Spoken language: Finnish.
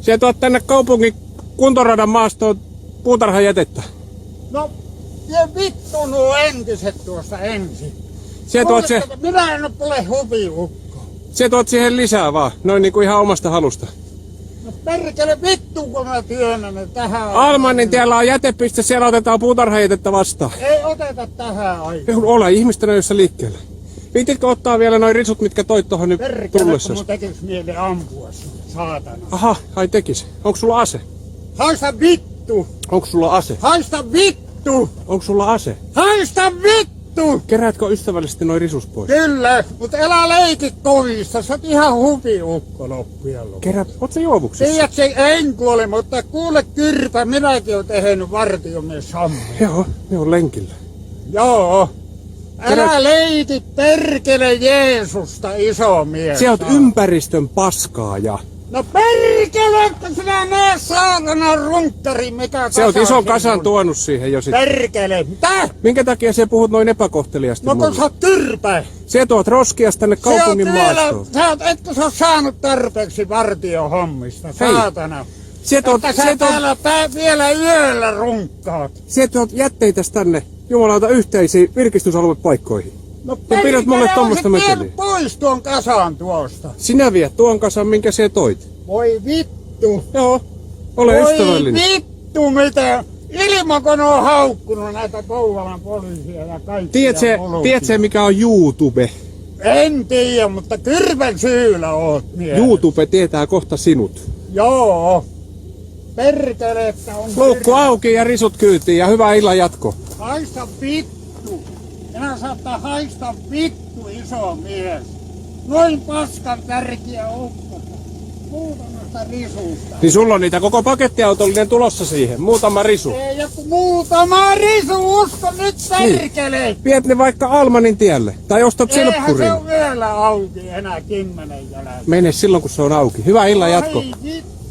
Sä tuot tänne kaupungin kuntoradan maastoon puutarhajätettä. No, ja vittu nuo entiset tuossa ensin. Minä en ole huviukko. Sä tuot siihen lisää vaan, noin niinku ihan omasta halusta. No perkele vittu, kun mä työnnän ne tähän. Almannin tiellä on jätepiste, siellä otetaan puutarhajätettä vastaan. Ei oteta tähän aikaan. Ole ihmisten ajoissa liikkeelle. Viititkö ottaa vielä noin risut, mitkä toit tohon nyt tullessa? Perkele, kun mun tekis mieli ampua sun, saatana. Aha, ai tekis. Onko sulla ase? Haista vittu! Onko sulla ase? Haista vittu! Onko sulla ase? Haista vittu! Keräätkö ystävällisesti noin risus pois? Kyllä, mutta älä leiki kovista, sä oot ihan huviukko loppujen lopuksi. Kerät, oot sä juovuksissa? Tiedätkö, en kuole, mutta kuule Kyrpä, minäkin oon tehnyt vartiomies Sammi. Joo, ne on lenkillä. Joo. Älä leiki perkele Jeesusta, iso mies. Sä oot ympäristön paskaaja. No perkele, että sinä näe saatana runkkari, mikä Se oot ison kasan tuonut siihen jo sit. Perkele, mitä? Minkä takia sä puhut noin epäkohteliasti No kun mulle? sä oot Kyrpä. Sä tuot roskia tänne kaupungin maastoon. Etkö sä oot saanut tarpeeksi vartiohommista, saatana. Sä tuot Täällä vielä yöllä runkkaat. jätteitä tänne jumalauta yhteisiin virkistysaluepaikkoihin. No pidät mulle tommosta meteliä. Vie pois tuon kasan tuosta. Sinä viet tuon kasan, minkä sä toit. Voi vittu. Joo, ole ystävällinen. Voi vittu mitä. Ilman on haukkunut näitä Kouvolan poliisia ja kaikkia. Tiedätkö mikä on YouTube? En tiedä, mutta Kyrpän syyllä oot mies. YouTube tietää kohta sinut. Joo. Perkele, että on Loukku auki ja risut kyytiin ja hyvää illan jatko. Haista vittu. Minä saattaa haista vittu, iso mies. Noin paskan tärkeä ukkota. Muutamasta risusta. Niin sulla on niitä koko pakettiautollinen tulossa siihen. Muutama risu. Ei joku muutama risu, usko nyt perkele. Viet ne vaikka Almanin tielle. Tai ostat Eihän silppurin. se on vielä auki enää 10 jälkeen. Mene silloin kun se on auki. Hyvää illan jatko. Ai vittu.